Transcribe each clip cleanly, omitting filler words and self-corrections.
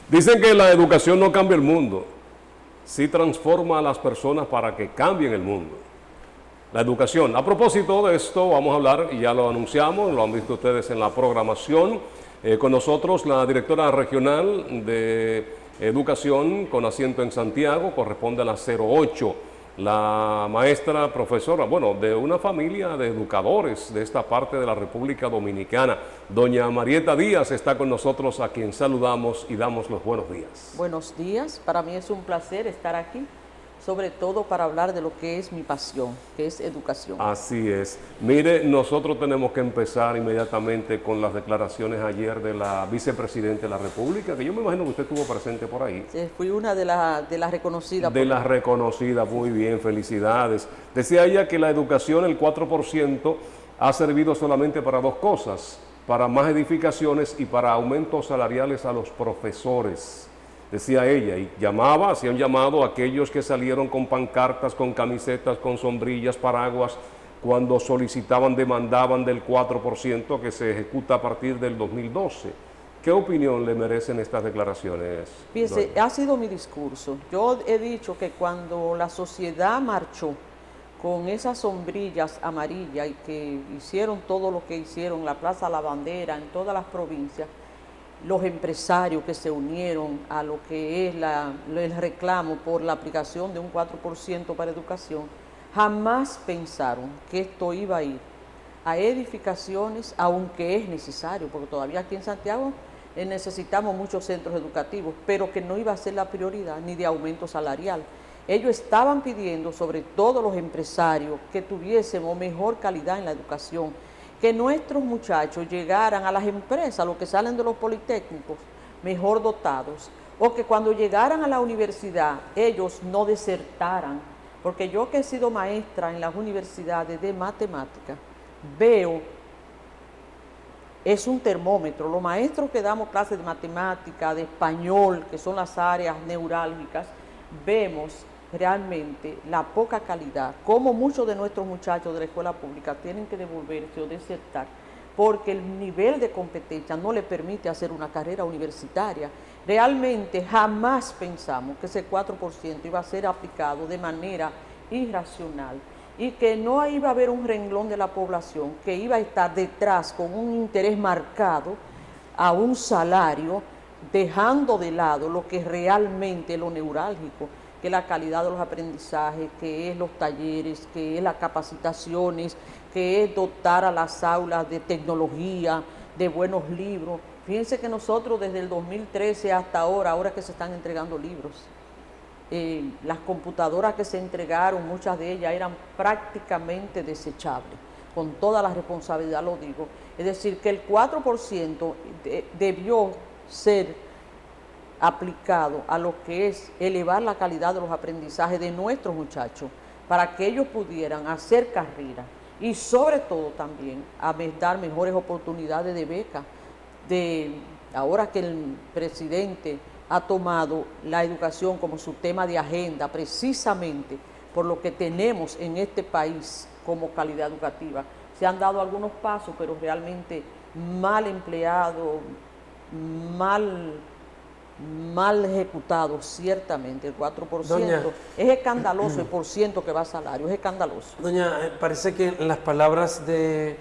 Dicen que la educación no cambia el mundo, sí transforma a las personas para que cambien el mundo. La educación. A propósito de esto, vamos a hablar, y ya lo anunciamos, lo han visto ustedes en la programación, con nosotros la directora regional de Educación con asiento en Santiago, corresponde a la 08, la maestra profesora, bueno, de una familia de educadores de esta parte de la República Dominicana. Doña Marieta Díaz está con nosotros, a quien saludamos y damos los buenos días. Buenos días, para mí es un placer estar aquí, sobre todo para hablar de lo que es mi pasión, que es educación. Así es. Mire, nosotros tenemos que empezar inmediatamente con las declaraciones ayer de la vicepresidenta de la República, que yo me imagino que usted estuvo presente por ahí. Sí, fui una de las reconocidas. De las reconocidas, muy bien, felicidades. Decía ella que la educación, el 4%, ha servido solamente para dos cosas, para más edificaciones y para aumentos salariales a los profesores. Decía ella, y hacía un llamado a aquellos que salieron con pancartas, con camisetas, con sombrillas, paraguas, cuando solicitaban, demandaban del 4% que se ejecuta a partir del 2012. ¿Qué opinión le merecen estas declaraciones? Fíjese, ha sido mi discurso. Yo he dicho que cuando la sociedad marchó con esas sombrillas amarillas y que hicieron todo lo que hicieron, la Plaza La Bandera, en todas las provincias, los empresarios que se unieron a lo que es el reclamo por la aplicación de un 4% para educación, jamás pensaron que esto iba a ir a edificaciones, aunque es necesario, porque todavía aquí en Santiago necesitamos muchos centros educativos, pero que no iba a ser la prioridad ni de aumento salarial. Ellos estaban pidiendo, sobre todo los empresarios, que tuviésemos mejor calidad en la educación, que nuestros muchachos llegaran a las empresas, los que salen de los politécnicos, mejor dotados, o que cuando llegaran a la universidad ellos no desertaran, porque yo que he sido maestra en las universidades de matemática, veo, es un termómetro, los maestros que damos clases de matemática, de español, que son las áreas neurálgicas, vemos realmente la poca calidad, como muchos de nuestros muchachos de la escuela pública tienen que devolverse o desertar, porque el nivel de competencia no le permite hacer una carrera universitaria. Realmente jamás pensamos que ese 4% iba a ser aplicado de manera irracional y que no iba a haber un renglón de la población que iba a estar detrás con un interés marcado a un salario, dejando de lado lo que es realmente lo neurálgico, que es la calidad de los aprendizajes, que es los talleres, que es las capacitaciones, que es dotar a las aulas de tecnología, de buenos libros. Fíjense que nosotros desde el 2013 hasta ahora que se están entregando libros, las computadoras que se entregaron, muchas de ellas eran prácticamente desechables, con toda la responsabilidad lo digo. Es decir, que el 4% debió ser aplicado a lo que es elevar la calidad de los aprendizajes de nuestros muchachos, para que ellos pudieran hacer carrera y sobre todo también a dar mejores oportunidades de beca. Ahora que el presidente ha tomado la educación como su tema de agenda, precisamente por lo que tenemos en este país como calidad educativa, se han dado algunos pasos, pero realmente mal empleado, mal ejecutado, ciertamente. El 4% Doña, es escandaloso, el por ciento que va a salario, es escandaloso. Doña, parece que en las palabras de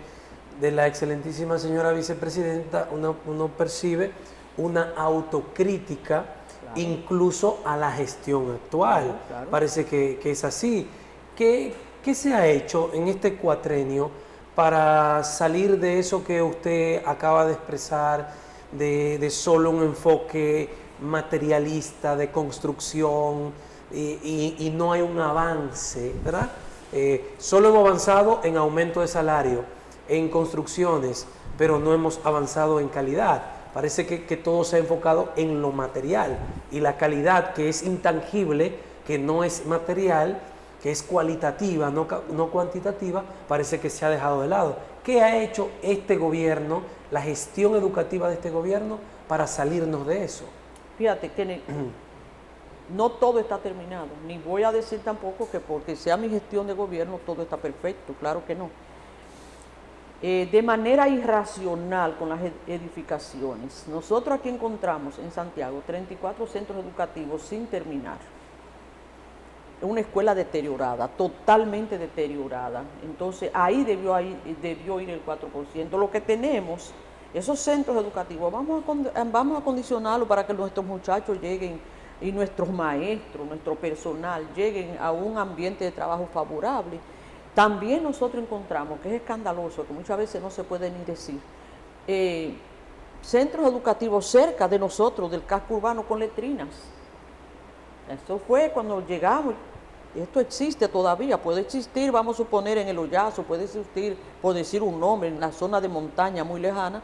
la excelentísima señora vicepresidenta uno percibe una autocrítica, claro, incluso a la gestión actual. Claro, claro. Parece que es así. ¿Qué se ha hecho en este cuatrenio para salir de eso que usted acaba de expresar, de solo un enfoque materialista, de construcción, y no hay un avance, ¿verdad? Solo hemos avanzado en aumento de salario, en construcciones, pero no hemos avanzado en calidad. Parece que todo se ha enfocado en lo material, y la calidad, que es intangible, que no es material, que es cualitativa, no cuantitativa, parece que se ha dejado de lado. ¿Qué ha hecho este gobierno, la gestión educativa de este gobierno, para salirnos de eso? Fíjate que no todo está terminado, ni voy a decir tampoco que porque sea mi gestión de gobierno todo está perfecto, claro que no. de manera irracional con las edificaciones. Nosotros aquí encontramos en Santiago 34 centros educativos sin terminar. Una escuela deteriorada, totalmente deteriorada. Entonces ahí debió ir el 4%. Lo que tenemos, esos centros educativos, vamos a condicionarlo para que nuestros muchachos lleguen y nuestros maestros, nuestro personal lleguen a un ambiente de trabajo favorable. También nosotros encontramos, que es escandaloso, que muchas veces no se puede ni decir, centros educativos cerca de nosotros, del casco urbano, con letrinas. Eso fue cuando llegamos. Esto existe todavía, puede existir, vamos a suponer, en el Hoyazo, puede existir, por decir un nombre, en la zona de montaña muy lejana,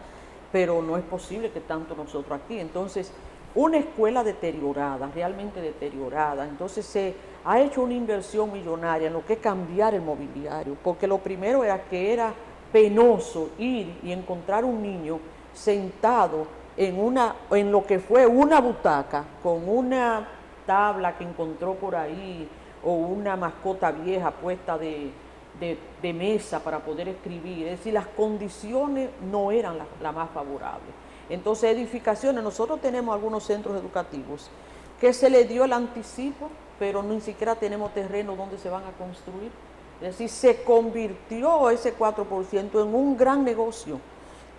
pero no es posible que tanto nosotros aquí. Entonces, una escuela deteriorada, realmente deteriorada. Entonces se ha hecho una inversión millonaria en lo que es cambiar el mobiliario, porque lo primero era que era penoso ir y encontrar un niño sentado en lo que fue una butaca, con una tabla que encontró por ahí, o una mascota vieja puesta de mesa para poder escribir. Es decir, las condiciones no eran las más favorables. Entonces, edificaciones, nosotros tenemos algunos centros educativos que se les dio el anticipo, pero ni siquiera tenemos terreno donde se van a construir. Es decir, se convirtió ese 4% en un gran negocio.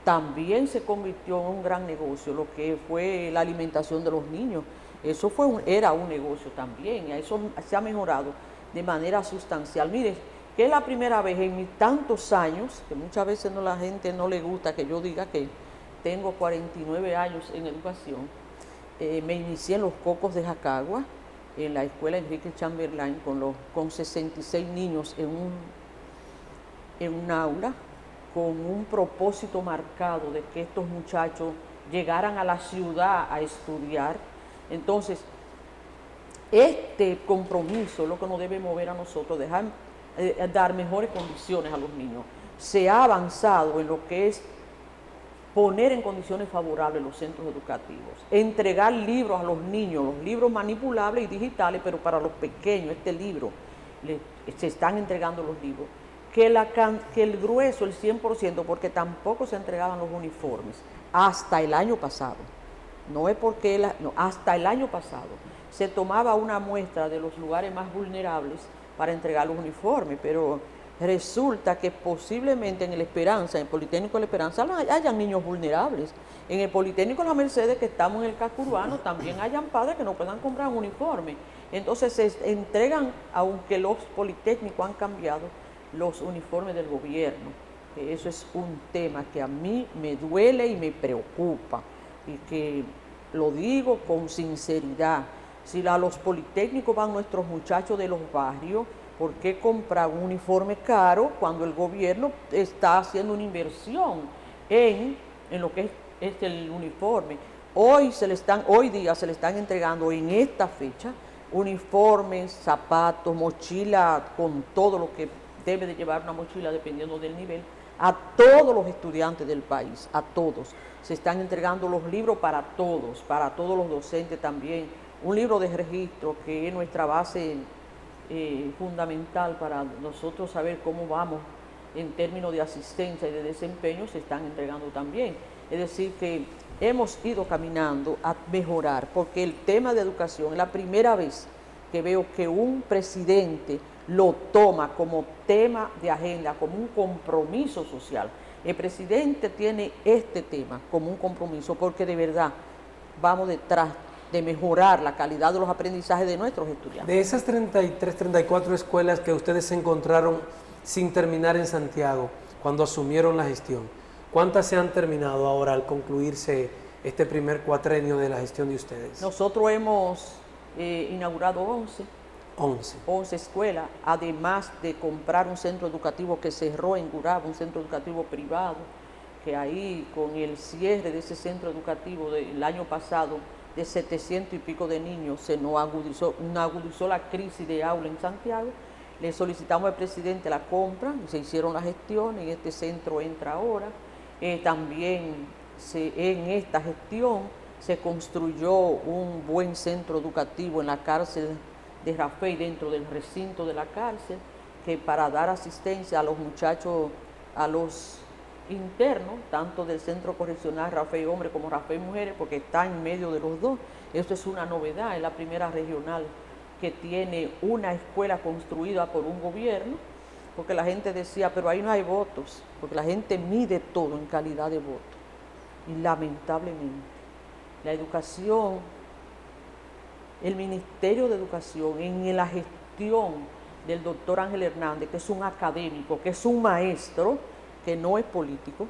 También se convirtió en un gran negocio lo que fue la alimentación de los niños. Eso era un negocio también, y eso se ha mejorado de manera sustancial. Mire, que es la primera vez en mis tantos años, que muchas veces la gente no le gusta que yo diga que tengo 49 años en educación, me inicié en los Cocos de Jacagua, en la escuela Enrique Chamberlain, con 66 niños en un aula, con un propósito marcado de que estos muchachos llegaran a la ciudad a estudiar. Entonces, este compromiso es lo que nos debe mover a nosotros, dar mejores condiciones a los niños. Se ha avanzado en lo que es poner en condiciones favorables los centros educativos, entregar libros a los niños, los libros manipulables y digitales, pero para los pequeños, se están entregando los libros. Que el grueso, el 100%, porque tampoco se entregaban los uniformes, hasta el año pasado. No es porque, hasta el año pasado se tomaba una muestra de los lugares más vulnerables para entregar los uniformes, pero resulta que posiblemente en el Esperanza, en el Politécnico de la Esperanza, hayan niños vulnerables. En el Politécnico de la Mercedes, que estamos en el casco urbano, también hayan padres que no puedan comprar un uniforme. Entonces se entregan, aunque los politécnicos han cambiado, los uniformes del gobierno. Eso es un tema que a mí me duele y me preocupa, y que lo digo con sinceridad. Si a los politécnicos van nuestros muchachos de los barrios, ¿por qué comprar un uniforme caro cuando el gobierno está haciendo una inversión en lo que es el uniforme? Hoy día se le están entregando en esta fecha uniformes, zapatos, mochila, con todo lo que debe de llevar una mochila dependiendo del nivel, a todos los estudiantes del país, a todos. Se están entregando los libros para todos los docentes también. Un libro de registro que es nuestra base fundamental para nosotros saber cómo vamos en términos de asistencia y de desempeño, se están entregando también. Es decir, que hemos ido caminando a mejorar, porque el tema de educación es la primera vez que veo que un presidente lo toma como tema de agenda, como un compromiso social. El presidente tiene este tema como un compromiso, porque de verdad vamos detrás de mejorar la calidad de los aprendizajes de nuestros estudiantes. De esas 33, 34 escuelas que ustedes se encontraron sin terminar en Santiago, cuando asumieron la gestión, ¿cuántas se han terminado ahora al concluirse este primer cuatrenio de la gestión de ustedes? Nosotros hemos inaugurado 11 escuelas, además de comprar un centro educativo que cerró en Gurabo, un centro educativo privado, que ahí con el cierre de ese centro educativo del año pasado, de 700 y pico de niños, se nos agudizó la crisis de aula en Santiago. Le solicitamos al presidente la compra, se hicieron las gestiones y este centro entra ahora. También en esta gestión se construyó un buen centro educativo en la cárcel de Rafael, dentro del recinto de la cárcel, que para dar asistencia a los muchachos, a los interno, tanto del Centro Correccional Rafael Hombre como Rafael Mujeres, porque está en medio de los dos. Esto es una novedad, es la primera regional que tiene una escuela construida por un gobierno, porque la gente decía, pero ahí no hay votos, porque la gente mide todo en calidad de voto. Y lamentablemente, la educación, el Ministerio de Educación, en la gestión del doctor Ángel Hernández, que es un académico, que es un maestro, que no es político.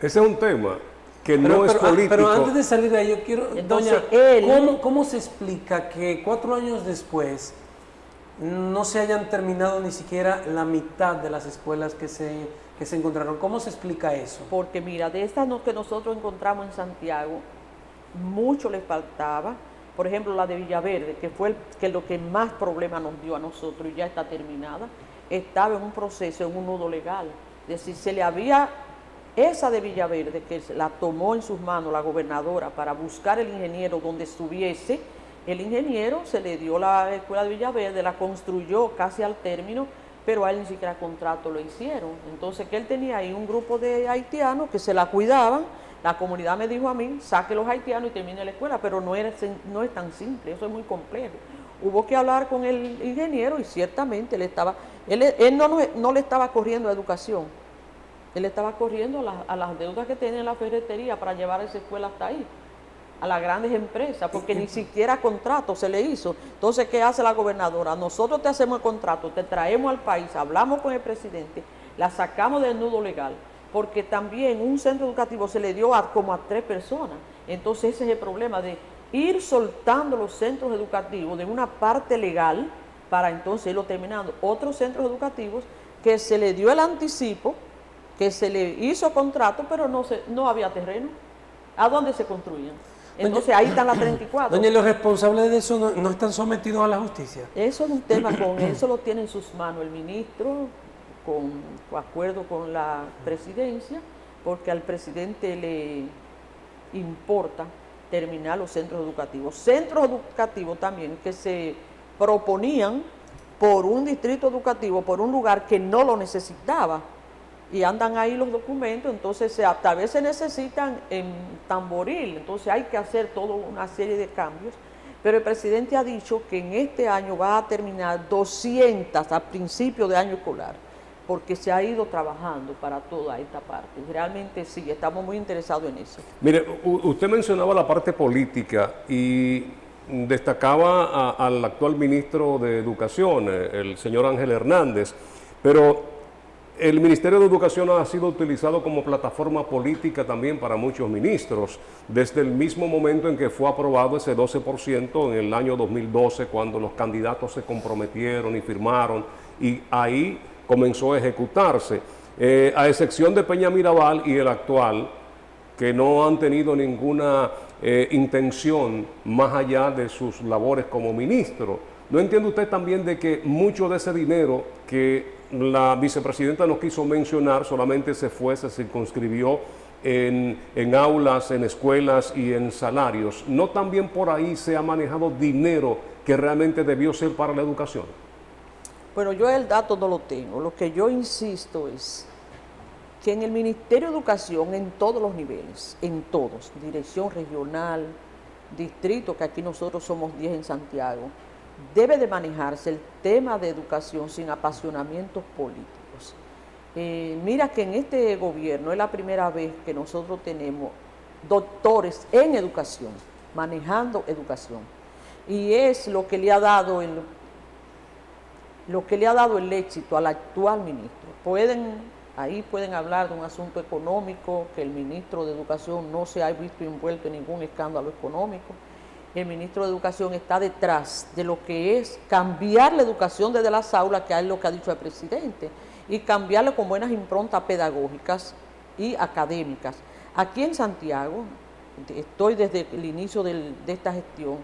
Ese es un tema que no es político. Pero antes de salir de ahí, yo quiero, Entonces, doña, ¿cómo se explica que 4 años después no se hayan terminado ni siquiera la mitad de las escuelas que se encontraron? ¿Cómo se explica eso? Porque mira, de estas que nosotros encontramos en Santiago, mucho les faltaba. Por ejemplo, la de Villaverde, que fue lo que más problema nos dio a nosotros y ya está terminada, estaba en un proceso, en un nudo legal. Es decir, se le había, esa de Villaverde, que la tomó en sus manos la gobernadora para buscar el ingeniero donde estuviese, el ingeniero se le dio la escuela de Villaverde, la construyó casi al término, pero a él ni siquiera contrato lo hicieron. Entonces, que él tenía ahí un grupo de haitianos que se la cuidaban. La comunidad me dijo a mí, saque los haitianos y termine la escuela, pero no es tan simple, eso es muy complejo. Hubo que hablar con el ingeniero y ciertamente él no le estaba corriendo a educación, él estaba corriendo a las deudas que tenía en la ferretería para llevar esa escuela hasta ahí, a las grandes empresas, porque ni siquiera contrato se le hizo. Entonces, ¿qué hace la gobernadora? Nosotros te hacemos el contrato, te traemos al país, hablamos con el presidente, la sacamos del nudo legal, porque también un centro educativo se le dio como a 3 personas. Entonces ese es el problema de ir soltando los centros educativos de una parte legal para entonces irlo terminando. Otros centros educativos que se le dio el anticipo, que se le hizo contrato, pero no había terreno. ¿A dónde se construían? Entonces ahí están las 34. Doña, ¿los responsables de eso no están sometidos a la justicia? Eso es un tema, con eso lo tiene en sus manos el ministro, con acuerdo con la presidencia, porque al presidente le importa terminar los centros educativos. Centros educativos también que se proponían por un distrito educativo, por un lugar que no lo necesitaba, y andan ahí los documentos. Entonces tal vez se necesitan en Tamboril, entonces hay que hacer toda una serie de cambios, pero el presidente ha dicho que en este año va a terminar 200 a principio de año escolar, porque se ha ido trabajando para toda esta parte. Realmente sí, estamos muy interesados en eso. Mire, usted mencionaba la parte política y destacaba al actual ministro de Educación, el señor Ángel Hernández, pero el Ministerio de Educación ha sido utilizado como plataforma política también para muchos ministros, desde el mismo momento en que fue aprobado ese 12% en el año 2012, cuando los candidatos se comprometieron y firmaron, y ahí comenzó a ejecutarse, a excepción de Peña Mirabal y el actual, que no han tenido ninguna intención más allá de sus labores como ministro. ¿No entiende usted también de que mucho de ese dinero que la vicepresidenta no quiso mencionar solamente se circunscribió en aulas, en escuelas y en salarios? ¿No también por ahí se ha manejado dinero que realmente debió ser para la educación? Bueno, yo el dato no lo tengo. Lo que yo insisto es que en el Ministerio de Educación, en todos los niveles, en todos, dirección regional, distrito, que aquí nosotros somos 10 en Santiago, debe de manejarse el tema de educación sin apasionamientos políticos. Mira que en este gobierno es la primera vez que nosotros tenemos doctores en educación, manejando educación. Y es lo que le ha dado el éxito al actual ministro. Ahí pueden hablar de un asunto económico, que el ministro de Educación no se ha visto envuelto en ningún escándalo económico. El ministro de Educación está detrás de lo que es cambiar la educación desde las aulas, que es lo que ha dicho el presidente, y cambiarla con buenas improntas pedagógicas y académicas. Aquí en Santiago, estoy desde el inicio de esta gestión,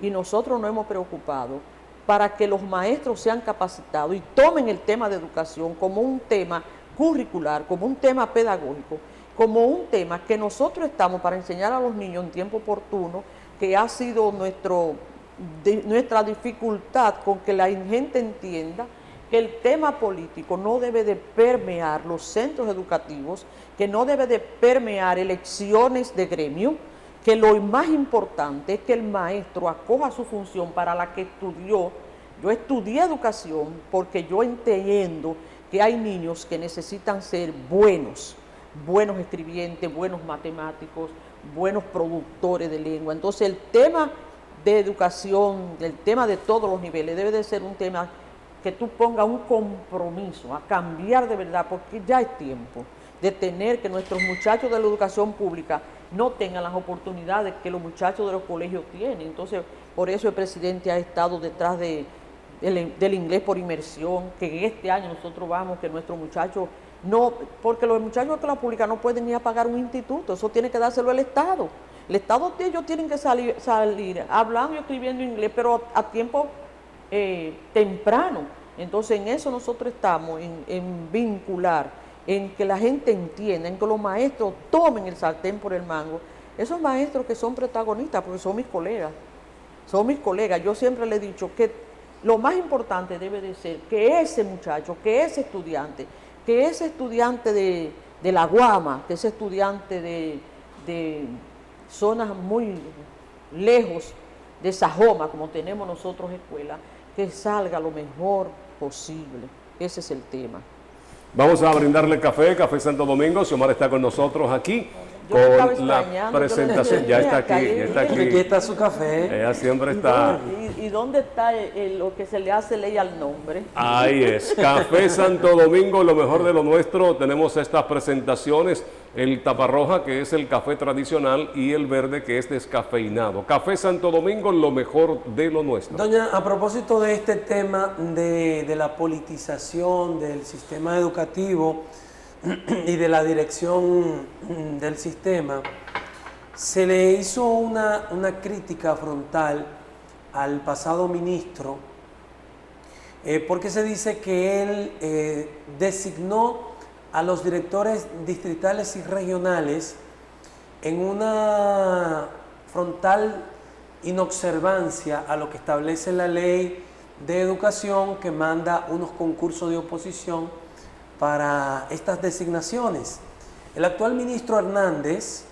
y nosotros nos hemos preocupado para que los maestros sean capacitados y tomen el tema de educación como un tema curricular, como un tema pedagógico, como un tema que nosotros estamos para enseñar a los niños en tiempo oportuno, que ha sido nuestra dificultad con que la gente entienda que el tema político no debe de permear los centros educativos, que no debe de permear elecciones de gremio, que lo más importante es que el maestro acoja su función para la que estudió. Yo estudié educación porque yo entiendo que hay niños que necesitan ser buenos escribientes, buenos matemáticos, buenos productores de lengua. Entonces el tema de educación, el tema de todos los niveles, debe de ser un tema que tú pongas un compromiso a cambiar de verdad, porque ya es tiempo de tener que nuestros muchachos de la educación pública no tengan las oportunidades que los muchachos de los colegios tienen. Entonces, por eso el presidente ha estado detrás del inglés por inmersión, que en este año nosotros vamos, que nuestros muchachos no, porque los muchachos de la pública no pueden ni a pagar un instituto, eso tiene que dárselo el Estado. El Estado, ellos tienen que salir hablando y escribiendo inglés, pero a tiempo temprano. Entonces en eso nosotros estamos, en vincular, en que la gente entienda, en que los maestros tomen el sartén por el mango. Esos maestros que son protagonistas, porque son mis colegas, yo siempre les he dicho que lo más importante debe de ser que ese muchacho, que ese estudiante de La Guama, que ese estudiante de zonas muy lejos de Sajoma, como tenemos nosotros escuela, que salga lo mejor posible. Ese es el tema. Vamos a brindarle Café Santo Domingo. Xiomara está con nosotros aquí Yo me estaba con la extrañando, presentación. Ya está aquí, ya está Aquí aquí. está su café. Ella siempre está. ¿Y dónde está lo que se le hace ley al nombre? Ahí es, Café Santo Domingo, lo mejor de lo nuestro. Tenemos estas presentaciones, el taparroja, que es el café tradicional, y el verde, que es descafeinado. Café Santo Domingo, lo mejor de lo nuestro. Doña, a propósito de este tema de la politización del sistema educativo y de la dirección del sistema, se le hizo una crítica frontal al pasado ministro, porque se dice que él designó a los directores distritales y regionales en una frontal inobservancia a lo que establece la ley de educación, que manda unos concursos de oposición para estas designaciones. El actual ministro Hernández,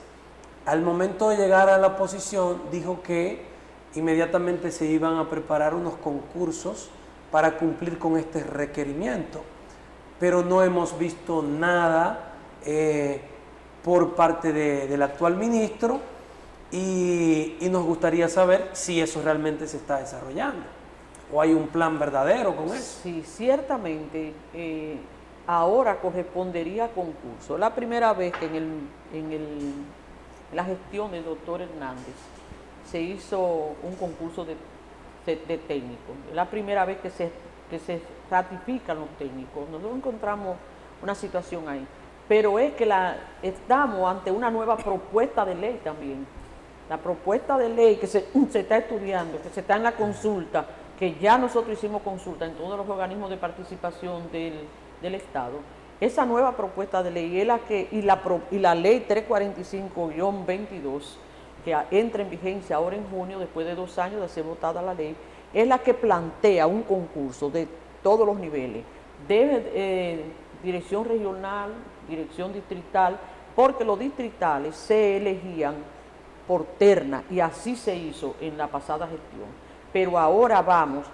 al momento de llegar a la posición, dijo que inmediatamente se iban a preparar unos concursos para cumplir con este requerimiento, pero no hemos visto nada por parte del actual ministro, y nos gustaría saber si eso realmente se está desarrollando o hay un plan verdadero con eso. Sí, ciertamente ahora correspondería a concurso. La primera vez que en la gestión del doctor Hernández se hizo un concurso de técnicos. Es la primera vez que se ratifican los técnicos. Nosotros encontramos una situación ahí. Pero es que estamos ante una nueva propuesta de ley también. La propuesta de ley que se está estudiando, que se está en la consulta, que ya nosotros hicimos consulta en todos los organismos de participación del Estado. Esa nueva propuesta de ley es la ley 345-22, que entra en vigencia ahora en junio, después de 2 años de ser votada la ley, es la que plantea un concurso de todos los niveles, de dirección regional, dirección distrital, porque los distritales se elegían por terna, y así se hizo en la pasada gestión. Pero ahora vamos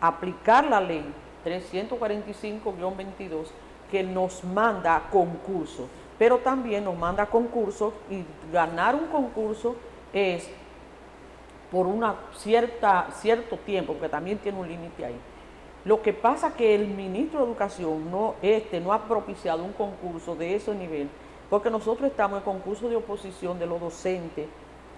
a aplicar la ley 345-22, que nos manda a concurso, pero también nos manda a concurso, y ganar un concurso es por cierto tiempo, porque también tiene un límite ahí. Lo que pasa es que el ministro de Educación no ha propiciado un concurso de ese nivel, porque nosotros estamos en concurso de oposición de los docentes,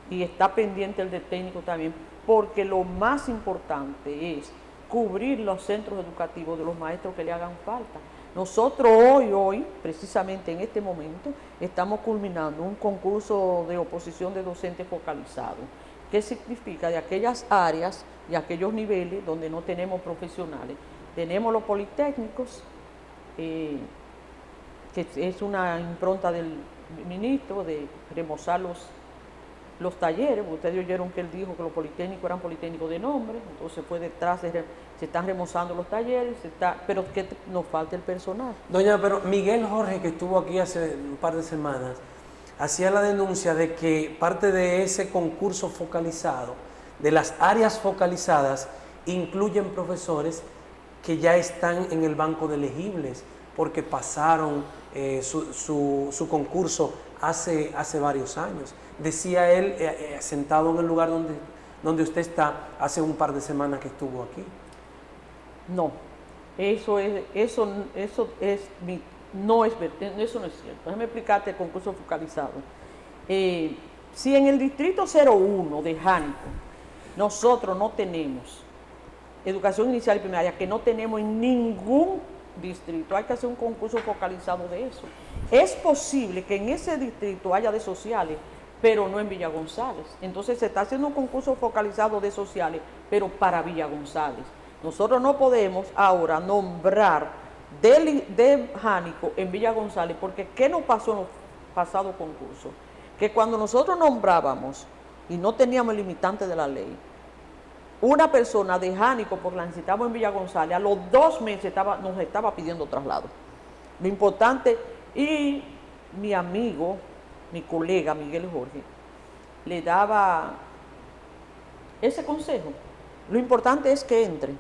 y está pendiente el de técnico también, porque lo más importante es cubrir los centros educativos de los maestros que le hagan falta. Nosotros hoy, precisamente en este momento, estamos culminando un concurso de oposición de docentes focalizado. ¿Qué significa? De aquellas áreas y aquellos niveles donde no tenemos profesionales. Tenemos los politécnicos, que es una impronta del ministro de remozar los talleres, porque ustedes oyeron que él dijo que los politécnicos eran politécnicos de nombre, entonces fue detrás, se están remozando los talleres, pero que nos falta el personal. Doña, pero Miguel Jorge, que estuvo aquí hace un par de semanas, hacía la denuncia de que parte de ese concurso focalizado, de las áreas focalizadas, incluyen profesores que ya están en el banco de elegibles, porque pasaron su concurso hace varios años. Decía él, sentado en el lugar donde usted está, hace un par de semanas que estuvo aquí. No, eso no es cierto. Déjame explicarte el concurso focalizado. Si en el distrito 01 de Jánico nosotros no tenemos educación inicial y primaria, que no tenemos en ningún distrito, hay que hacer un concurso focalizado de eso. Es posible que en ese distrito haya de sociales, pero no en Villa González. Entonces se está haciendo un concurso focalizado de sociales, pero para Villa González. Nosotros no podemos ahora nombrar de Jánico en Villa González, porque ¿qué nos pasó en los pasados concursos? Que cuando nosotros nombrábamos y no teníamos el limitante de la ley, una persona de Jánico, porque la necesitábamos en Villa González, a los 2 meses nos estaba pidiendo traslado. Lo importante, y mi amigo, mi colega Miguel Jorge, le daba ese consejo. Lo importante es que entre.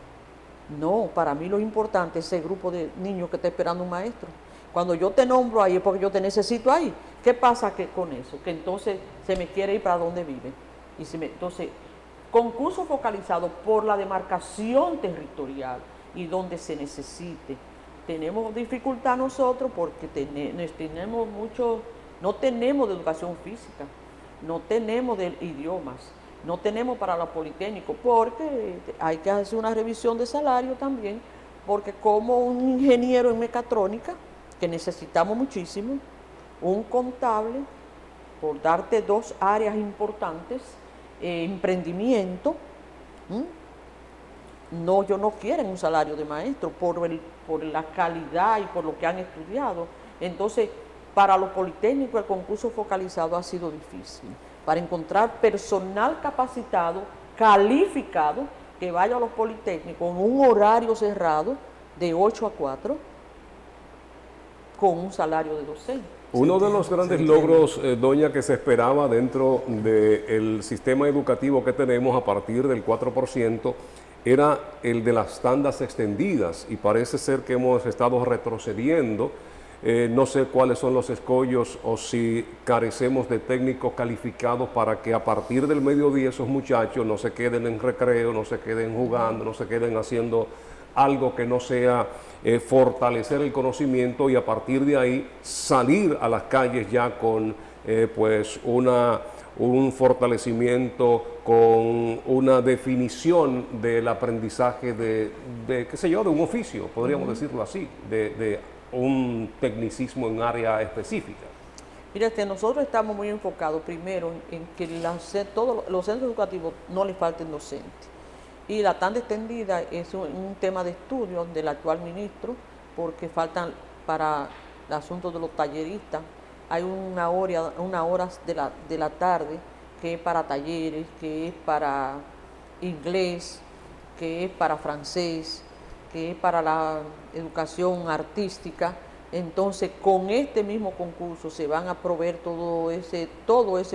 No, para mí lo importante es ese grupo de niños que está esperando un maestro. Cuando yo te nombro ahí es porque yo te necesito ahí. ¿Qué pasa con eso? Que entonces se me quiere ir para donde vive. Entonces, concurso focalizado por la demarcación territorial y donde se necesite. Tenemos dificultad nosotros porque no tenemos de educación física, no tenemos de idiomas, no tenemos para los politécnicos, porque hay que hacer una revisión de salario también, porque como un ingeniero en mecatrónica, que necesitamos muchísimo, un contable, por darte 2 áreas importantes, emprendimiento, ellos no quieren un salario de maestro por la calidad y por lo que han estudiado. Entonces, para los politécnicos el concurso focalizado ha sido difícil, para encontrar personal capacitado, calificado, que vaya a los politécnicos en un horario cerrado de 8 a 4, con un salario de docente. Uno de los grandes logros, doña, que se esperaba dentro del sistema educativo que tenemos a partir del 4%, era el de las tandas extendidas, y parece ser que hemos estado retrocediendo. No sé cuáles son los escollos o si carecemos de técnicos calificados para que a partir del mediodía esos muchachos no se queden en recreo, no se queden jugando, no se queden haciendo algo que no sea fortalecer el conocimiento, y a partir de ahí salir a las calles ya con un fortalecimiento, con una definición del aprendizaje de qué sé yo, de un oficio, podríamos decirlo así, de un tecnicismo en área específica. Mírate, nosotros estamos muy enfocados primero en que todos los centros educativos no les falten docentes. Y la tanda extendida es un tema de estudio del actual ministro, porque faltan para el asunto de los talleristas. Hay una horas de la tarde que es para talleres, que es para inglés, que es para francés, que es para la educación artística. Entonces, con este mismo concurso se van a proveer todo ese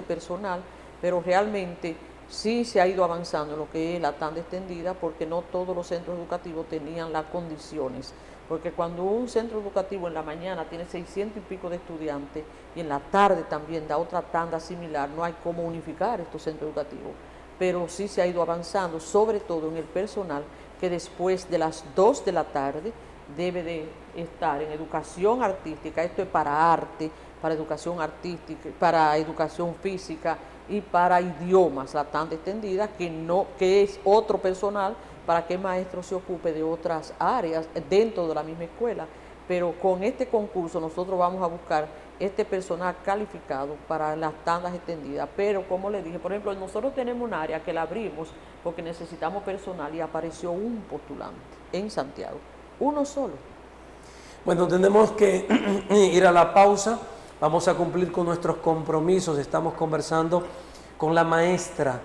personal, pero realmente sí se ha ido avanzando en lo que es la tanda extendida, porque no todos los centros educativos tenían las condiciones. Porque cuando un centro educativo en la mañana tiene 600 y pico de estudiantes y en la tarde también da otra tanda similar, no hay cómo unificar estos centros educativos. Pero sí se ha ido avanzando, sobre todo en el personal, que después de las 2 de la tarde debe de estar en educación artística. Esto es para arte, para educación artística, para educación física y para idiomas, la tanda extendida, que es otro personal para que el maestro se ocupe de otras áreas dentro de la misma escuela. Pero con este concurso nosotros vamos a buscar este personal calificado para las tandas extendidas. Pero como le dije, por ejemplo, nosotros tenemos un área que la abrimos porque necesitamos personal y apareció un postulante en Santiago, uno solo. Bueno, tenemos que ir a la pausa. Vamos a cumplir con nuestros compromisos. Estamos conversando con la maestra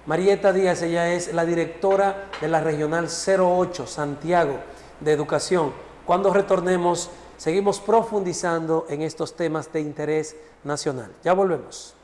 Marieta Díaz. Ella es la directora de la Regional 08 Santiago de Educación. Cuando retornemos, seguimos profundizando en estos temas de interés nacional. Ya volvemos.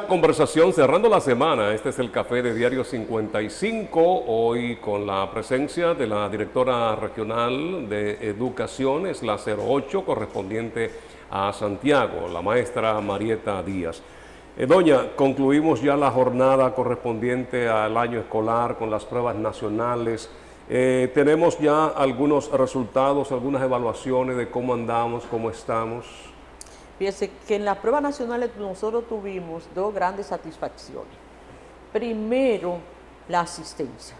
Conversación cerrando la semana. Este es el café de Diario 55, hoy con la presencia de la directora regional de Educación, es la 08, correspondiente a Santiago, la maestra Marieta Díaz. Doña, concluimos ya la jornada correspondiente al año escolar con las pruebas nacionales. Tenemos ya algunos resultados, algunas evaluaciones de cómo andamos, cómo estamos. Fíjense que en las pruebas nacionales nosotros tuvimos dos grandes satisfacciones. Primero, la asistencia.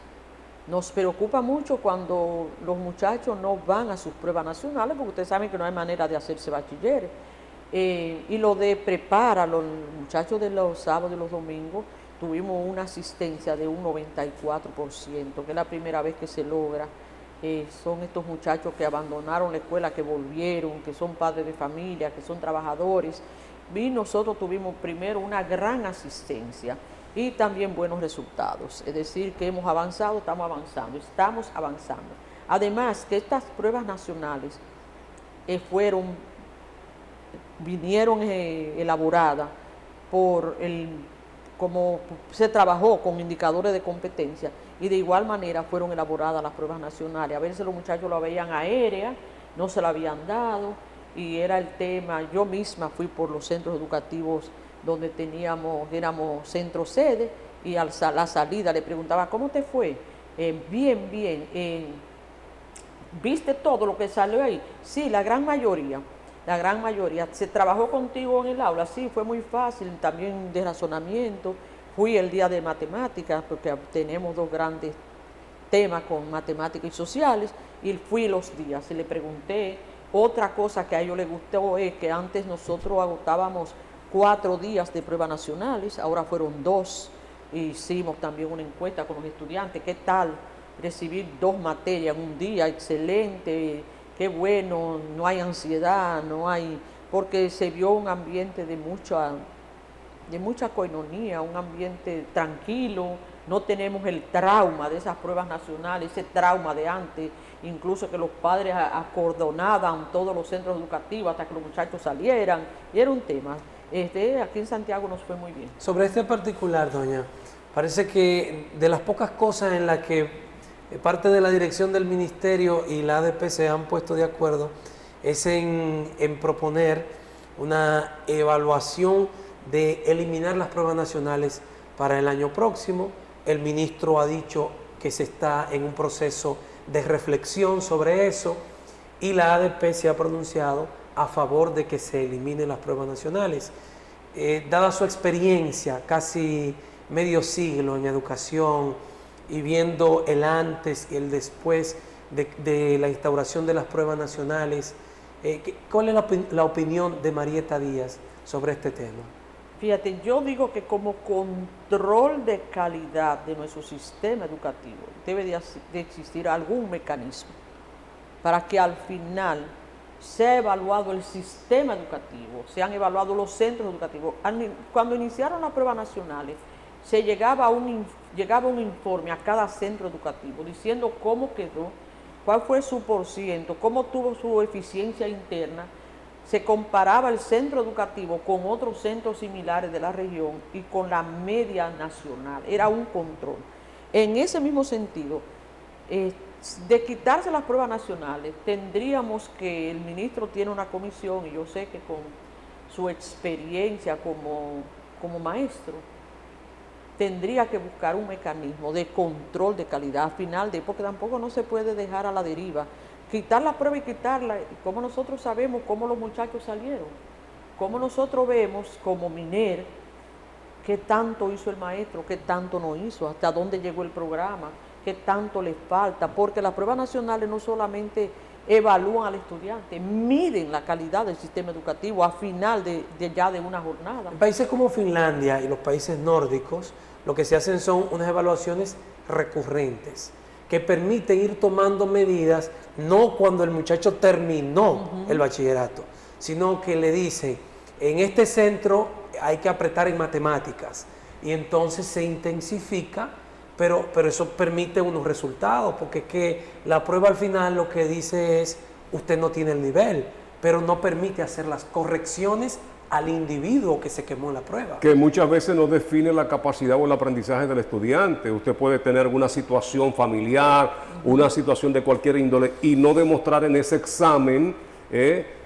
Nos preocupa mucho cuando los muchachos no van a sus pruebas nacionales, porque ustedes saben que no hay manera de hacerse bachilleres. Y lo de prepara, los muchachos de los sábados y los domingos, tuvimos una asistencia de un 94%, que es la primera vez que se logra. Son estos muchachos que abandonaron la escuela, que volvieron, que son padres de familia, que son trabajadores. Y nosotros tuvimos primero una gran asistencia y también buenos resultados. Es decir, que hemos avanzado, estamos avanzando. Además, que estas pruebas nacionales vinieron elaboradas como se trabajó con indicadores de competencia, y de igual manera fueron elaboradas las pruebas nacionales. A veces los muchachos lo veían aérea, no se la habían dado, y era el tema. Yo misma fui por los centros educativos donde éramos centro sede, y a la salida le preguntaba, ¿cómo te fue? Bien, bien. ¿Viste todo lo que salió ahí? Sí, la gran mayoría. la gran mayoría. ¿Se trabajó contigo en el aula? Sí, fue muy fácil, también de razonamiento. Fui el día de matemáticas, porque tenemos dos grandes temas con matemáticas y sociales, y fui los días y le pregunté. Otra cosa que a ellos les gustó es que antes nosotros agotábamos 4 días de pruebas nacionales, ahora fueron 2. Hicimos también una encuesta con los estudiantes, ¿qué tal recibir 2 materias en un día? Excelente, qué bueno, no hay ansiedad, no hay, porque se vio un ambiente de mucha coinonía, un ambiente tranquilo. No tenemos el trauma de esas pruebas nacionales, ese trauma de antes, incluso que los padres acordonaban todos los centros educativos hasta que los muchachos salieran, y era un tema. Aquí en Santiago nos fue muy bien. Sobre este particular, doña, parece que de las pocas cosas en las que parte de la dirección del ministerio y la ADP se han puesto de acuerdo es en proponer una evaluación de eliminar las pruebas nacionales para el año próximo. El ministro ha dicho que se está en un proceso de reflexión sobre eso y la ADP se ha pronunciado a favor de que se eliminen las pruebas nacionales. Dada su experiencia, casi medio siglo en educación y viendo el antes y el después de la instauración de las pruebas nacionales, ¿cuál es la opinión de Marieta Díaz sobre este tema? Fíjate, yo digo que como control de calidad de nuestro sistema educativo debe de existir algún mecanismo para que al final sea evaluado el sistema educativo, sean evaluados los centros educativos. Cuando iniciaron las pruebas nacionales, llegaba un informe a cada centro educativo diciendo cómo quedó, cuál fue su porciento, cómo tuvo su eficiencia interna. Se comparaba el centro educativo con otros centros similares de la región y con la media nacional. Era un control. En ese mismo sentido, de quitarse las pruebas nacionales, tendríamos que, el ministro tiene una comisión, y yo sé que con su experiencia como maestro, tendría que buscar un mecanismo de control de calidad final, porque tampoco no se puede dejar a la deriva. Quitar la prueba y quitarla, y cómo nosotros sabemos cómo los muchachos salieron, cómo nosotros vemos como MINER qué tanto hizo el maestro, qué tanto no hizo, hasta dónde llegó el programa, qué tanto le falta, porque las pruebas nacionales no solamente evalúan al estudiante, miden la calidad del sistema educativo a final de una jornada. En países como Finlandia y los países nórdicos, lo que se hacen son unas evaluaciones recurrentes que permiten ir tomando medidas, no cuando el muchacho terminó el bachillerato, sino que le dicen, en este centro hay que apretar en matemáticas, y entonces se intensifica, pero eso permite unos resultados, porque es que la prueba al final lo que dice es, usted no tiene el nivel, pero no permite hacer las correcciones al individuo que se quemó en la prueba. Que muchas veces no define la capacidad o el aprendizaje del estudiante. Usted puede tener una situación familiar, una situación de cualquier índole, y no demostrar en ese examen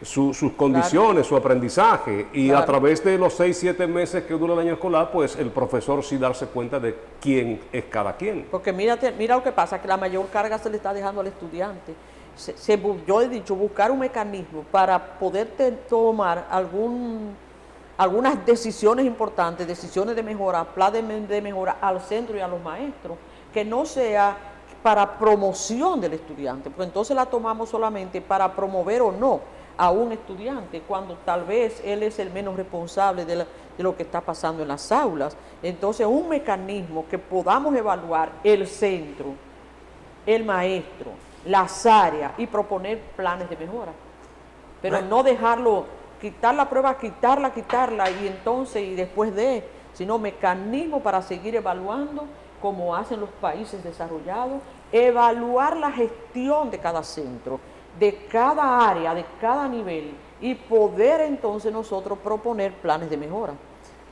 sus condiciones, claro, su aprendizaje. Y claro, a través de los 6-7 meses que dura el año escolar, pues el profesor sí darse cuenta de quién es cada quien. Porque mira lo que pasa, que la mayor carga se le está dejando al estudiante. Yo he dicho, buscar un mecanismo para poder tomar algunas decisiones importantes, decisiones de mejora, planes de mejora al centro y a los maestros, que no sea para promoción del estudiante, porque entonces la tomamos solamente para promover o no a un estudiante, cuando tal vez él es el menos responsable de lo que está pasando en las aulas. Entonces, un mecanismo que podamos evaluar el centro, el maestro, las áreas, y proponer planes de mejora, pero no dejarlo, quitar la prueba, quitarla, y después sino mecanismo para seguir evaluando como hacen los países desarrollados, evaluar la gestión de cada centro, de cada área, de cada nivel, y poder entonces nosotros proponer planes de mejora.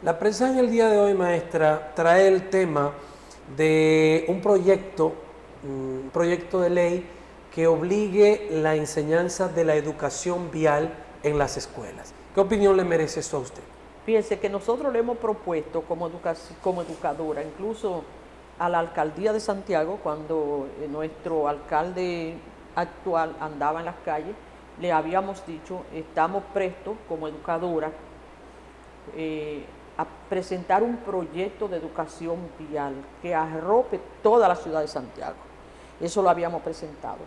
La prensa en el día de hoy, maestra, trae el tema de un proyecto de ley que obligue la enseñanza de la educación vial en las escuelas. ¿Qué opinión le merece eso a usted? Fíjense que nosotros le hemos propuesto como educadora, incluso a la alcaldía de Santiago, cuando nuestro alcalde actual andaba en las calles, le habíamos dicho, estamos prestos como educadora a presentar un proyecto de educación vial que arrope toda la ciudad de Santiago. Eso lo habíamos presentado,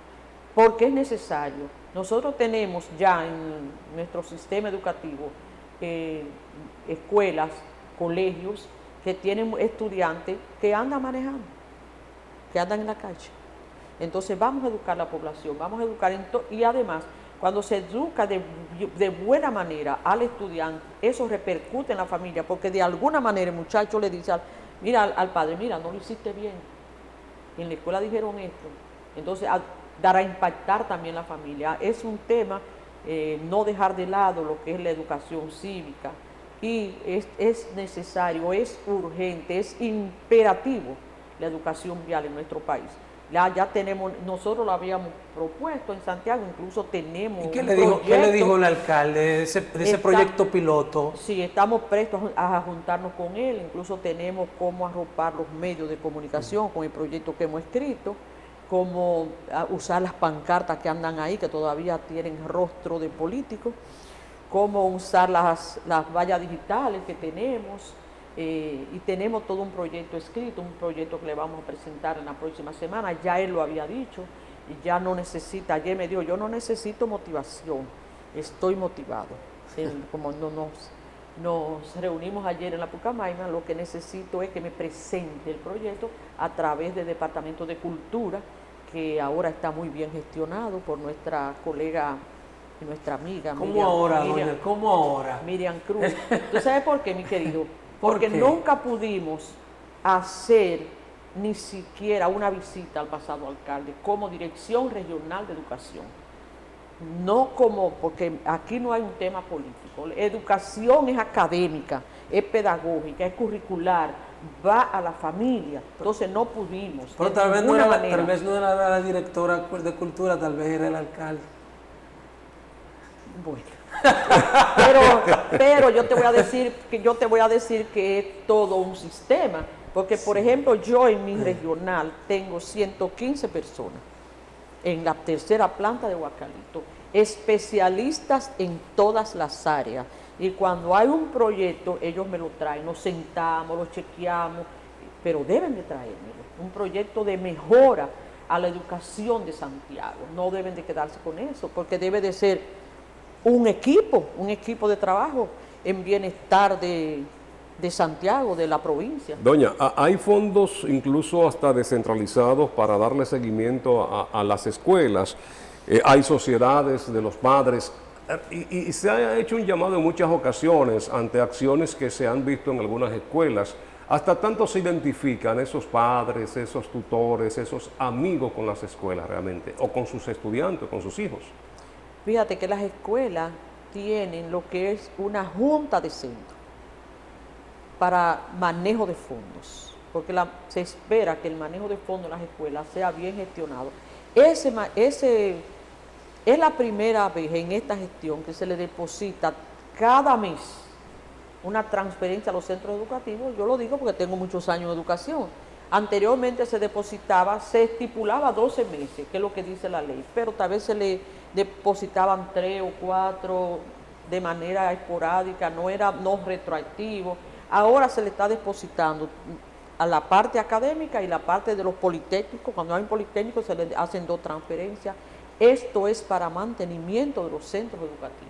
porque es necesario. Nosotros tenemos ya en nuestro sistema educativo escuelas, colegios que tienen estudiantes que andan manejando, que andan en la calle. Entonces vamos a educar a la población, vamos a educar y además cuando se educa de buena manera al estudiante, eso repercute en la familia, porque de alguna manera el muchacho le dice al padre, mira, no lo hiciste bien, en la escuela dijeron esto, entonces dará a impactar también la familia. Es un tema, no dejar de lado lo que es la educación cívica, y es necesario, es urgente, es imperativo la educación vial en nuestro país. Ya tenemos, nosotros lo habíamos propuesto en Santiago, incluso tenemos ¿Y qué le dijo el alcalde de ese proyecto piloto? Sí, estamos prestos a juntarnos con él, incluso tenemos cómo arropar los medios de comunicación con el proyecto que hemos escrito, cómo usar las pancartas que andan ahí, que todavía tienen rostro de político, cómo usar las vallas digitales que tenemos. Y tenemos todo un proyecto escrito, un proyecto que le vamos a presentar en la próxima semana. Ya él lo había dicho y ya no necesita, ayer me dijo, yo no necesito motivación, estoy motivado. Como nos reunimos ayer en la Pucamaima, lo que necesito es que me presente el proyecto a través del Departamento de Cultura, que ahora está muy bien gestionado por nuestra colega y nuestra amiga. ¿Cómo ahora, doña? ¿Cómo ahora? Miriam Cruz. ¿Tú sabes por qué, mi querido? Porque nunca pudimos hacer ni siquiera una visita al pasado alcalde como Dirección Regional de Educación. No como, porque aquí no hay un tema político. La educación es académica, es pedagógica, es curricular, va a la familia. Entonces no pudimos. Pero tal vez no era la directora de Cultura, tal vez era el alcalde. Bueno. Pero yo te voy a decir que es todo un sistema, porque por ejemplo yo en mi regional tengo 115 personas en la tercera planta de Guacalito, especialistas en todas las áreas, y cuando hay un proyecto ellos me lo traen, nos sentamos, lo chequeamos, pero deben de traérmelo, un proyecto de mejora a la educación de Santiago, no deben de quedarse con eso, porque debe de ser un equipo de trabajo en bienestar de Santiago, de la provincia. Doña, hay fondos incluso hasta descentralizados para darle seguimiento a las escuelas, hay sociedades de los padres, y se ha hecho un llamado en muchas ocasiones ante acciones que se han visto en algunas escuelas. Hasta tanto se identifican esos padres, esos tutores, esos amigos con las escuelas realmente, o con sus estudiantes, con sus hijos. Fíjate que las escuelas tienen lo que es una junta de centro para manejo de fondos, porque se espera que el manejo de fondos en las escuelas sea bien gestionado. Es la primera vez en esta gestión que se le deposita cada mes una transferencia a los centros educativos. Yo lo digo porque tengo muchos años de educación. Anteriormente se estipulaba 12 meses, que es lo que dice la ley, pero tal vez se le depositaban 3 o 4 de manera esporádica, no retroactivo. Ahora se le está depositando a la parte académica y la parte de los politécnicos. Cuando hay un politécnico se le hacen 2 transferencias. Esto es para mantenimiento de los centros educativos.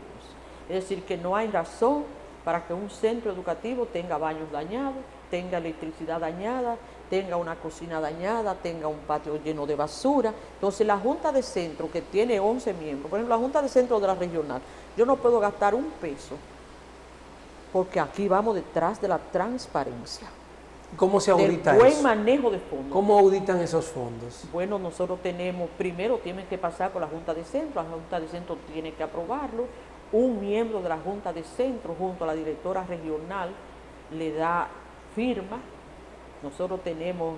Es decir, que no hay razón para que un centro educativo tenga baños dañados, tenga electricidad dañada, tenga una cocina dañada, tenga un patio lleno de basura. Entonces la Junta de Centro, que tiene 11 miembros, por ejemplo la Junta de Centro de la regional, yo no puedo gastar un peso, porque aquí vamos detrás de la transparencia. ¿Cómo se audita del buen eso? manejo de fondos. ¿Cómo auditan esos fondos? Bueno, nosotros primero tienen que pasar por la Junta de Centro, la Junta de Centro tiene que aprobarlo, un miembro de la Junta de Centro junto a la directora regional le da firma. Nosotros tenemos,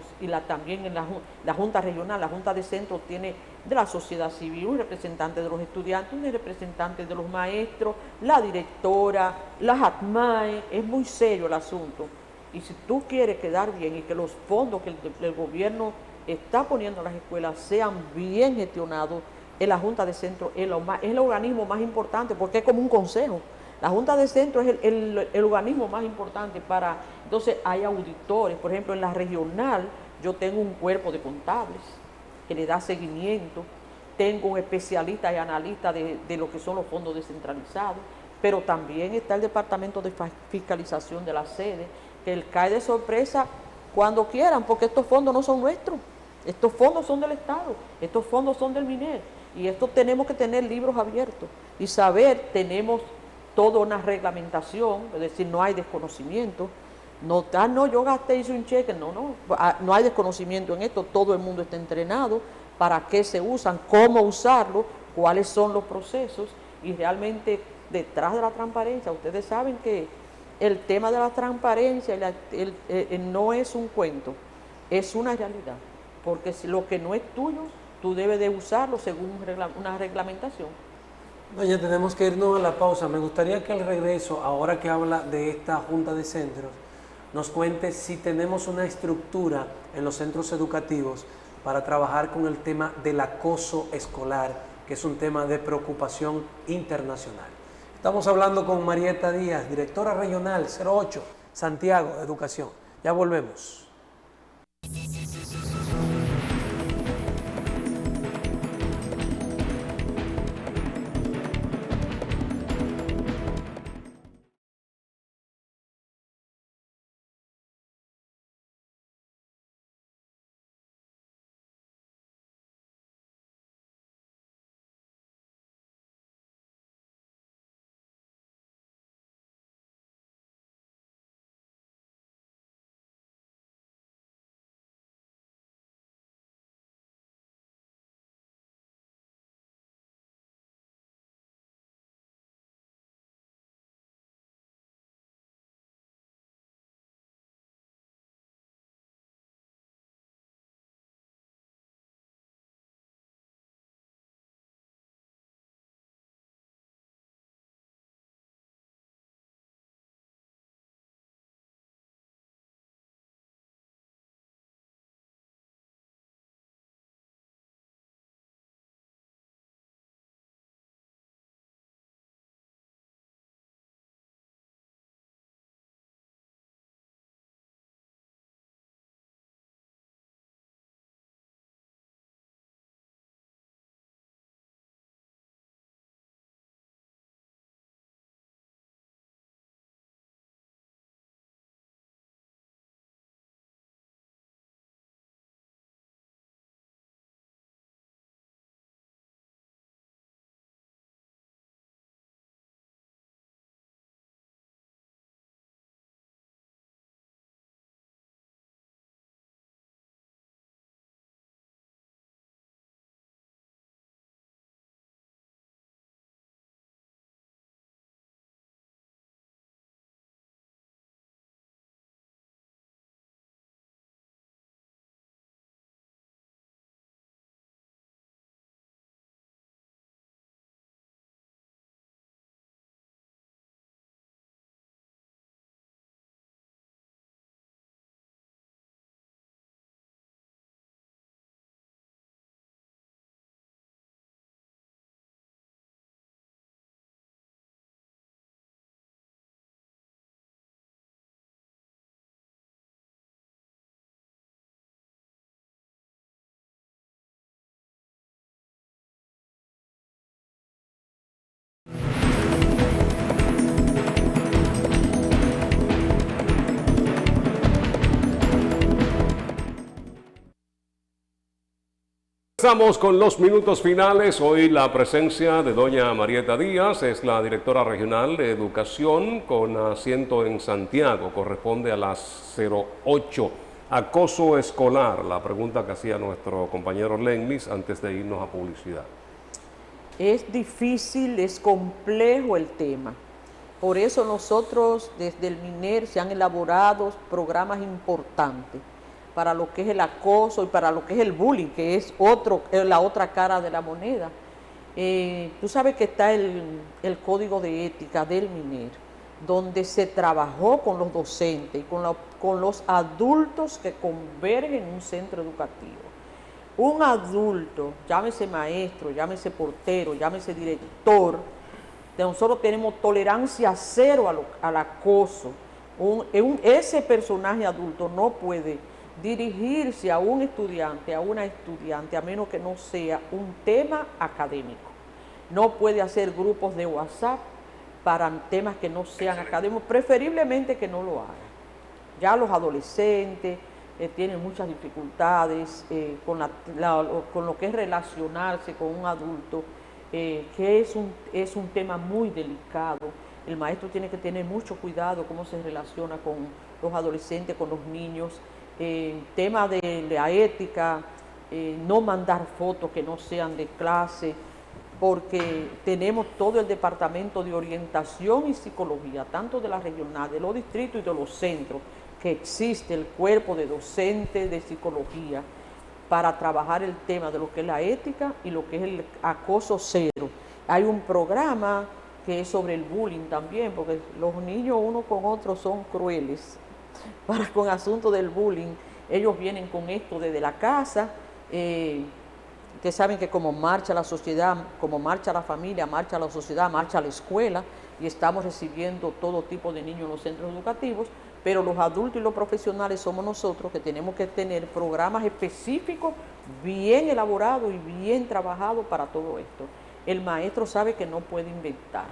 también en la Junta Regional, la Junta de Centro tiene de la sociedad civil, un representante de los estudiantes, un representante de los maestros, la directora, las ACMAE, es muy serio el asunto. Y si tú quieres quedar bien y que los fondos que el gobierno está poniendo a las escuelas sean bien gestionados, la Junta de Centro es el organismo más importante, porque es como un consejo. La Junta de Centro es el organismo más importante para... Entonces hay auditores, por ejemplo, en la regional yo tengo un cuerpo de contables que le da seguimiento, tengo un especialista y analista de lo que son los fondos descentralizados, pero también está el Departamento de Fiscalización de la sede, que él cae de sorpresa cuando quieran, porque estos fondos no son nuestros, estos fondos son del Estado, estos fondos son del MINER, y esto tenemos que tener libros abiertos y saber, tenemos toda una reglamentación, es decir, no hay desconocimiento, no, yo gasté, hice un cheque, no hay desconocimiento en esto, todo el mundo está entrenado, para qué se usan, cómo usarlo, cuáles son los procesos, y realmente detrás de la transparencia, ustedes saben que el tema de la transparencia no es un cuento, es una realidad, porque si lo que no es tuyo, tú debes de usarlo según una reglamentación. Doña, tenemos que irnos a la pausa. Me gustaría que al regreso, ahora que habla de esta Junta de Centros, nos cuente si tenemos una estructura en los centros educativos para trabajar con el tema del acoso escolar, que es un tema de preocupación internacional. Estamos hablando con Marieta Díaz, directora regional 08, Santiago de Educación. Ya volvemos. Estamos con los minutos finales. Hoy la presencia de doña Marieta Díaz, es la directora regional de educación con asiento en Santiago, corresponde a las 08. Acoso escolar, la pregunta que hacía nuestro compañero Lennis antes de irnos a publicidad. Es difícil, es complejo el tema. Por eso nosotros desde el MINER se han elaborado programas importantes para lo que es el acoso y para lo que es el bullying, que es la otra cara de la moneda. Tú sabes que está el código de ética del MINER, donde se trabajó con los docentes y con los adultos que convergen en un centro educativo. un adulto, llámese maestro, llámese portero, llámese director, nosotros tenemos tolerancia cero al acoso. Ese personaje adulto no puede dirigirse a un estudiante, a una estudiante, a menos que no sea un tema académico. No puede hacer grupos de WhatsApp para temas que no sean académicos, preferiblemente que no lo haga. Ya los adolescentes tienen muchas dificultades con lo que es relacionarse con un adulto, que es un tema muy delicado. El maestro tiene que tener mucho cuidado cómo se relaciona con los adolescentes, con los niños. Tema de la ética, no mandar fotos que no sean de clase, porque tenemos todo el departamento de orientación y psicología, tanto de la regional, de los distritos y de los centros, que existe el cuerpo de docentes de psicología para trabajar el tema de lo que es la ética y lo que es el acoso cero. Hay un programa que es sobre el bullying también, porque los niños uno con otro son crueles. Con asunto del bullying, ellos vienen con esto desde la casa. Ustedes saben que como marcha la sociedad, como marcha la familia, marcha la sociedad, marcha la escuela, y estamos recibiendo todo tipo de niños en los centros educativos, pero los adultos y los profesionales somos nosotros que tenemos que tener programas específicos, bien elaborados y bien trabajados para todo esto. El maestro sabe que no puede inventar.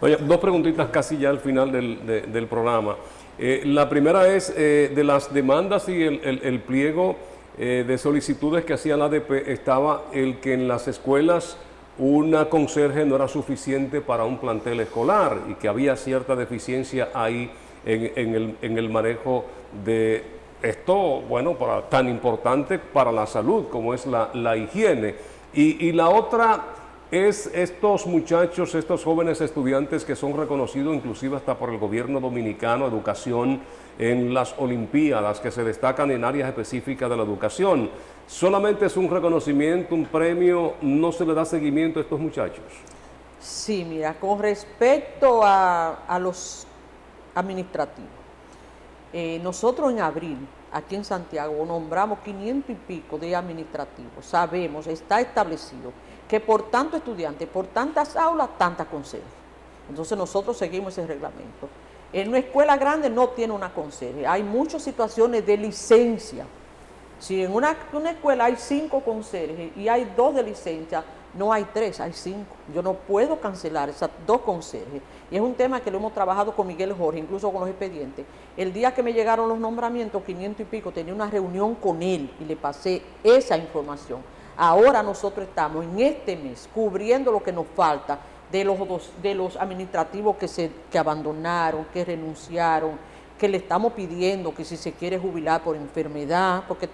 Oye, dos preguntitas casi ya al final del programa. La primera es de las demandas y el pliego de solicitudes que hacía la ADP, estaba el que en las escuelas una conserje no era suficiente para un plantel escolar y que había cierta deficiencia ahí en el manejo de esto, bueno, tan importante para la salud como es la higiene. Y la otra es estos muchachos, estos jóvenes estudiantes que son reconocidos inclusive hasta por el gobierno dominicano, educación en las olimpiadas, que se destacan en áreas específicas de la educación. ¿Solamente es un reconocimiento, un premio, no se le da seguimiento a estos muchachos? Sí, mira, con respecto a los administrativos, nosotros en abril, aquí en Santiago, nombramos 500 y pico de administrativos. Sabemos, está establecido que por tanto estudiantes, por tantas aulas, tantas conserjes. Entonces nosotros seguimos ese reglamento. En una escuela grande no tiene una conserje. Hay muchas situaciones de licencia. Si en una escuela hay 5 conserjes y hay 2 de licencia, no hay 3, hay 5. Yo no puedo cancelar esas 2 conserjes. Y es un tema que lo hemos trabajado con Miguel Jorge, incluso con los expedientes. El día que me llegaron los nombramientos, 500 y pico, tenía una reunión con él y le pasé esa información. Ahora nosotros estamos en este mes cubriendo lo que nos falta de los administrativos que abandonaron, que renunciaron, que le estamos pidiendo que si se quiere jubilar por enfermedad, porque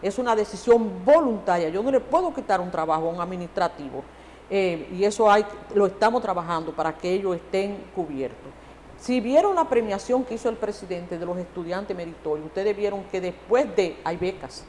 es una decisión voluntaria. Yo no le puedo quitar un trabajo a un administrativo, y eso lo estamos trabajando para que ellos estén cubiertos. Si vieron la premiación que hizo el presidente de los estudiantes meritorios, ustedes vieron que después hay becas.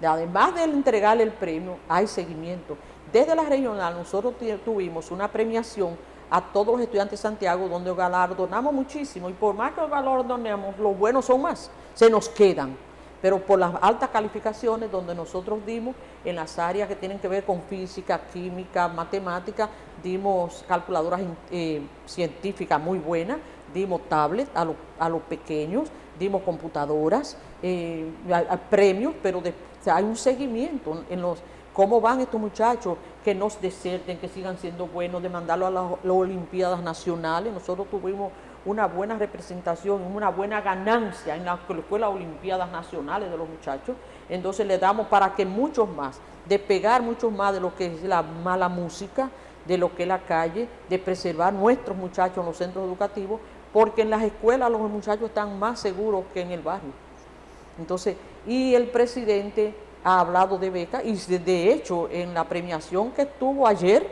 Además de entregarle el premio, hay seguimiento. Desde la regional nosotros tuvimos una premiación a todos los estudiantes de Santiago, donde galardonamos muchísimo, y por más que galardonemos, los buenos son más, se nos quedan. Pero por las altas calificaciones donde nosotros dimos en las áreas que tienen que ver con física, química, matemática, dimos calculadoras científicas muy buenas, dimos tablets a los pequeños, dimos computadoras, premios, pero hay un seguimiento en cómo van estos muchachos, que no deserten, que sigan siendo buenos, de mandarlo a las Olimpiadas Nacionales. Nosotros tuvimos una buena representación, una buena ganancia en lo que fue las Olimpiadas Nacionales de los muchachos. Entonces le damos para que muchos más, despegar muchos más de lo que es la mala música, de lo que es la calle, de preservar nuestros muchachos en los centros educativos, porque en las escuelas los muchachos están más seguros que en el barrio. Entonces, y el presidente ha hablado de becas, y de hecho en la premiación que estuvo ayer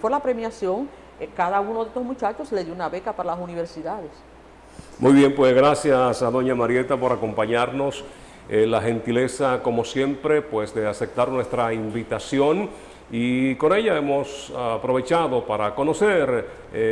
fue la premiación, cada uno de estos muchachos le dio una beca para las universidades. Muy bien, pues gracias a doña Marieta por acompañarnos, la gentileza como siempre pues de aceptar nuestra invitación, y con ella hemos aprovechado para conocer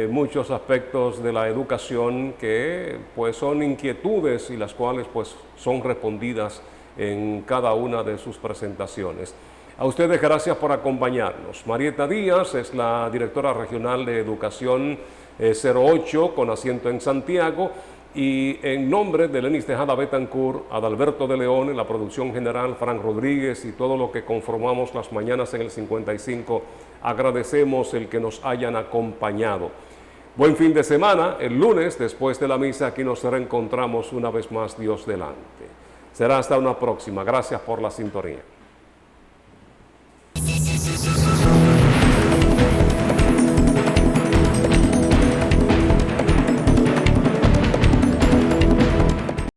muchos aspectos de la educación que pues son inquietudes y las cuales pues son respondidas en cada una de sus presentaciones. A ustedes gracias por acompañarnos. Marieta Díaz es la directora regional de Educación 08 con asiento en Santiago, y en nombre de Lenis Tejada Betancourt, Adalberto de León, en la producción general, Frank Rodríguez y todo lo que conformamos las mañanas en el 55, agradecemos el que nos hayan acompañado. Buen fin de semana. El lunes, después de la misa, aquí nos reencontramos una vez más, Dios delante. Será hasta una próxima. Gracias por la sintonía.